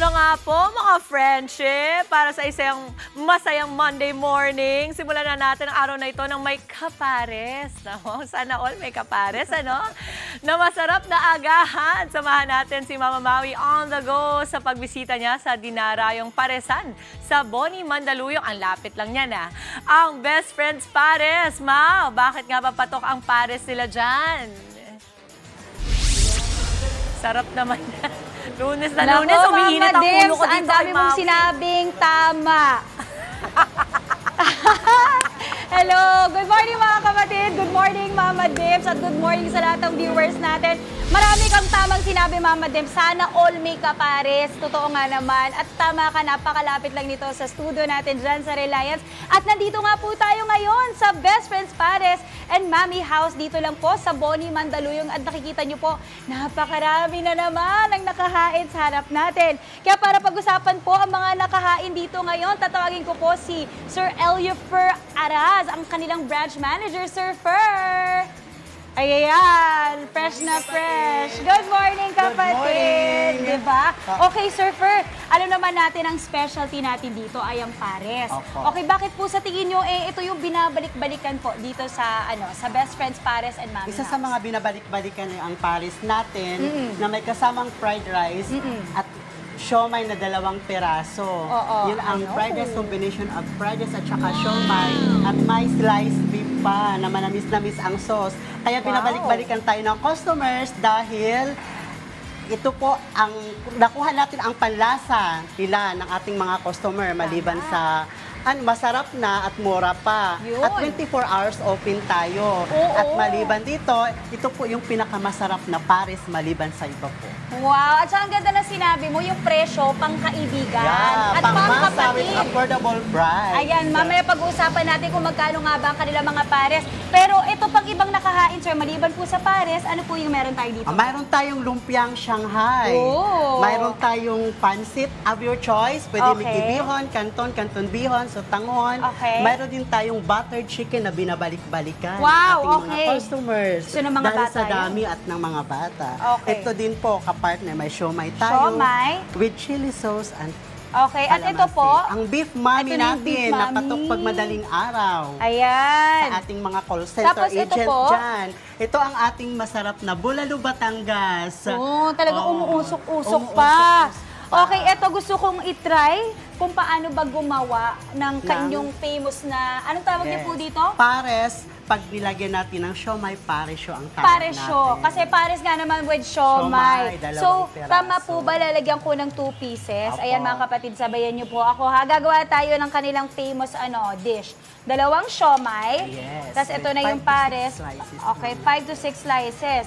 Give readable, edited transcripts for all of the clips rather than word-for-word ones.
na nga po mga friendship para sa isang masayang Monday morning. Simulan na natin ang araw na ito ng may kapares. No? Sana all may kapares, ano? Na masarap na agahan. Samahan natin si Mama Maui on the go sa pagbisita niya sa Dinarayong Paresan sa Boni, Mandaluyong. Ang lapit lang niya na. Ang Best Friends Pares. Ma, bakit nga ba patok ang pares nila dyan? Sarap naman yan. Lunes na Lunes, umiinit ang ulo ko dito. Ang dami mong sinabing tama. Hello! Good morning mga kapatid! Good morning Mama Dims at good morning sa lahat ng viewers natin. Marami kang tamang sinabi Mama Dims. Sana all may kapares. Totoo nga naman. At tama ka, napakalapit lang nito sa studio natin dyan sa Reliance. At nandito nga po tayo ngayon sa Best Friends Pares and Mami House. Dito lang po sa Boni, Mandaluyong. At nakikita nyo po, napakarami na naman ang nakahain sa harap natin. Kaya para pag-usapan po ang mga nakahain dito ngayon, tatawagin ko po si Sir Elifer Araz, ang kanilang branch manager, Sir Fer. Ayan, fresh na fresh. Good morning, kapatid. Diba? Okay, Sir Fer, alam naman natin ang specialty natin dito ay ang pares. Okay, bakit po sa tingin nyo, ito yung binabalik-balikan po dito sa sa Best Friends Pares and Mami Isa House? sa mga binabalik-balikan ay ang pares natin na may kasamang fried rice at siomay na 2 piraso. Yun ang fried rice combination of fried rice at saka siomay at may sliced beef pa na manamis-namis ang sauce. Kaya binabalik-balikan tayo ng customers dahil ito po ang nakuha natin ang panlasa nila ng ating mga customer maliban sa masarap na at mura pa. Yun. At 24 hours open tayo. At maliban dito, ito po yung pinakamasarap na pares maliban sa iba po. Wow! At saka ang ganda na sinabi mo, yung presyo, pang-kaibigan. Yeah, at pang-kapatid. with affordable price. Ayan, mamaya pag-uusapan natin kung magkano nga ba ang kanilang mga pares. Pero ito pang ibang nakahain, sir, maliban po sa pares, ano po yung meron tayo dito? Mayroon tayong lumpiang Shanghai. Mayroon tayong pansit of your choice. Pwede Mickey bihon, canton bihon, sotangon. Mayroon din tayong buttered chicken na binabalik-balikan. Wow, ating mga customers. So, ng mga dahil bata sa dami at ng mga bata. Ito din po, kapartner, may siomay tayo. Siomay. With chili sauce and at ito po, ang beef mami ito na yung beef natin, mami. napatok pag madaling araw. Ayan. Sa ating mga call center Tapos ito agent po, dyan. Ito ang ating masarap na Bulalo Batangas. talagang umuusok-usok pa. Okay, ito gusto kong itry kung paano ba gumawa ng kanyang famous na, anong tawag niyo po dito? Pares, pag nilagyan natin ng siomay, paresyo ang tawag Paresyo. natin. Kasi pares nga naman with siomay. Siomay, 2 So, piraso. tama po ba lalagyan ko ng 2 pieces? Ayan mga kapatid, sabayan niyo po ako ha. Gagawa tayo ng kanilang famous dish. 2 siomay. Yes. Tapos ito na yung 5 to 6 pares. slices Okay, 5 to 6 slices.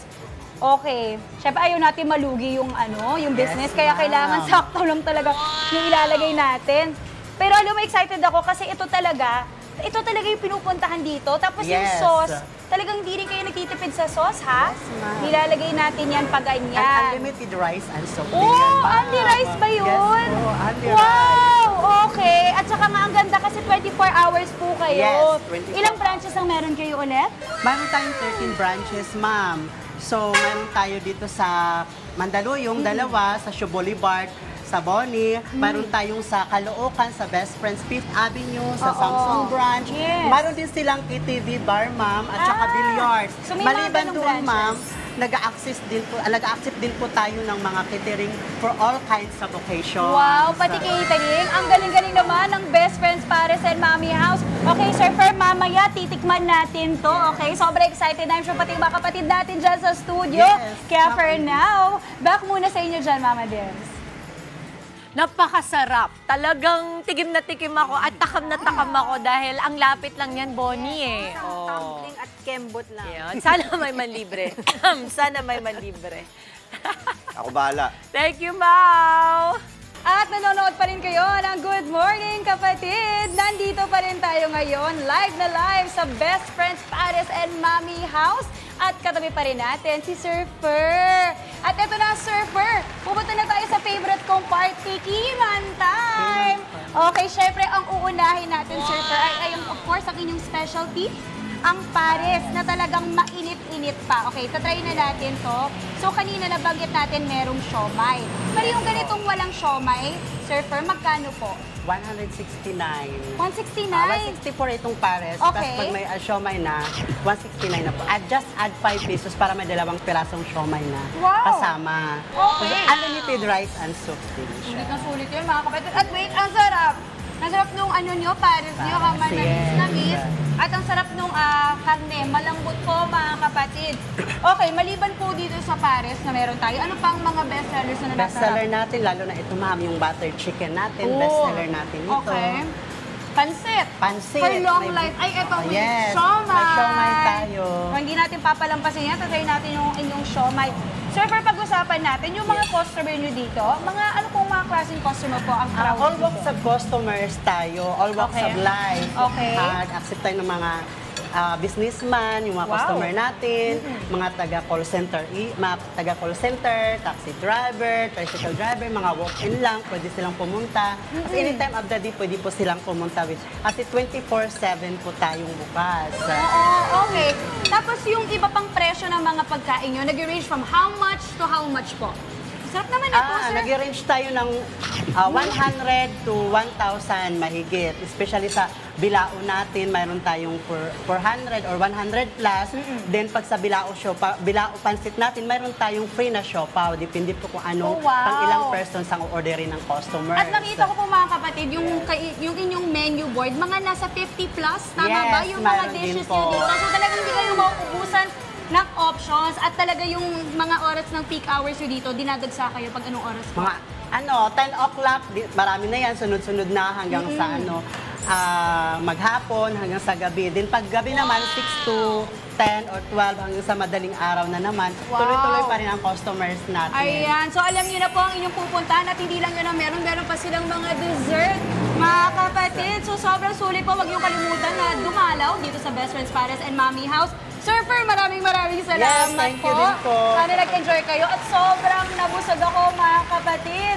Okay. Siyempre, ayaw natin malugi yung yung business. Kaya kailangan sakto lang talaga yung ilalagay natin. Pero alam mo, excited ako kasi ito talaga yung pinupuntahan dito. Tapos yung sauce, talagang hindi rin kayo nagtitipid sa sauce, ha? Nilalagay natin yan pa ganyan. Unlimited rice and soup. Only rice ba yun? Yes po, only rice. Wow! Okay. At saka nga, ang ganda kasi 24 hours po kayo. Yes, 24 Ilang branches ang meron kayo ulit? Mayroon tayong 13 branches, ma'am. So, mayroon tayo dito sa Mandaluyong, 2, sa Shaw Boulevard, sa Boni. Mayroon tayong sa Caloocan, sa Best Friends 5th Avenue, sa Samsung branch. Mayroon din silang KTV bar, ma'am, at saka billiards. So may Maliban mga doon, ma'am, branches. nag-accept din po tayo ng mga catering for all kinds of occasions. Wow, pati catering. Ang galing-galing naman ng Best Friends Pares and Mami House. Okay, Sir Fer, mamaya titikman natin to. Okay, sobrang excited. I'm sure pati mga kapatid natin dyan sa studio. Kaya for now, back muna sa inyo dyan, Mama Dims. Napakasarap. Talagang tigim na tikim ako at takam na takam ako dahil ang lapit lang yan, Bonnie eh. Tumbling at kembot lang. Yan. Sana may manlibre. Sana may manlibre. Ako bahala. Thank you, Mau! At nanonood pa rin kayo ng Good Morning Kapatid. Nandito pa rin tayo ngayon, live na live sa Best Friends Pares and Mami House. At katabi pa rin natin si Sir Fer. At eto na, Sir Fer, pupunta na tayo sa favorite kong part, Tikiman Time! Okay, syempre, ang uunahin natin, Sir Fer, ay of course, ang inyong specialty, ang pares na talagang mainit-init pa. Okay, tatry na natin to. So, kanina nabanggit natin merong siomay. Pero yung ganitong walang siomay, Surfer, magkano po? 169. 169? 164 itong pares. Okay. Tapos pag may siomay na, 169 na po. Just add 5 pesos para may 2 pirasong siomay na Wow. kasama. Okay. Tapos unlimited rice and soup din siya. Sulit na sulit yun, mga kapatid. At wait, ang sarap. Ang sarap nung ano nyo, pares nyo, Pares, manamis-namis. yes. At ang sarap nung karne, malambot po, mga kapatid. Okay, maliban po dito sa pares na meron tayo, ano pang mga bestsellers na Bestseller nasarap? natin, lalo na ito ma'am, yung butter chicken natin. Oh. Bestseller natin ito. Okay. Pansit. Pansit. For long May- life. Ay, eto, Oh, may yes. siomay. May siomay tayo. So, hindi natin papalampasin yan. Tatry natin yung inyong siomay. Sir, for pag-usapan natin, yung mga customer nyo dito, mga ano pong mga klaseng customer po ang crowd All dito? walks of customers tayo, all walks Okay. of life. Okay. Accept tayo ng mga businessman, yung mga Wow. customer natin, mga taga-call center, taxi driver, tricycle driver, mga walk-in lang, pwede silang pumunta. Kasi anytime of the day, pwede po silang pumunta. Kasi 24/7 po tayong bukas. Oo, okay. Tapos yung iba pang presyo ng mga pagkain nyo, nag-range from how much to how much po? Sarap naman ito, sir. Nag-range tayo ng 100 to 1,000 mahigit. Especially sa bilao natin, mayroon tayong 400 or 100 plus. Then pag sa bilao pansit natin, mayroon tayong free na siopaw. Depende po kung ano, Oh, wow. pang ilang persons ang orderin ng customer. At nakita ko po mga kapatid, yung inyong menu board, mga nasa 50 plus, tama Yes, ba? Yung mga mayroon din dishes po. nyo dito. So talagang hindi kayo mauubusan ng options at talaga yung mga oras ng peak hours nyo dito, dinadagsa kayo pag anong oras po? Mga 10 o'clock, marami na yan, sunod-sunod na hanggang sa maghapon, hanggang sa gabi. Then pag gabi naman, 6 to 10 or 12 hanggang sa madaling araw na naman, Wow. tuloy-tuloy pa rin ang customers natin. Ayan. So, alam niyo na po ang inyong pupuntahan at hindi lang yun ang meron pa silang mga dessert, mga kapatid. So, sobrang sulit po. Huwag niyong kalimutan na dumalaw dito sa Best Friends Pares and Mommy House. Surfer, maraming salamat Yes, thank you din po. Sana nag-enjoy kayo at sobrang nabusog ako, mga kapatid.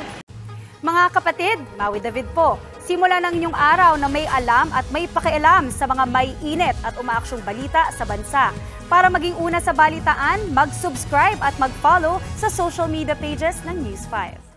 Mga kapatid, Maui David po. Simula ng inyong araw na may alam at may pakialam sa mga may init at umaaksyong balita sa bansa. Para maging una sa balitaan, mag-subscribe at mag-follow sa social media pages ng News 5.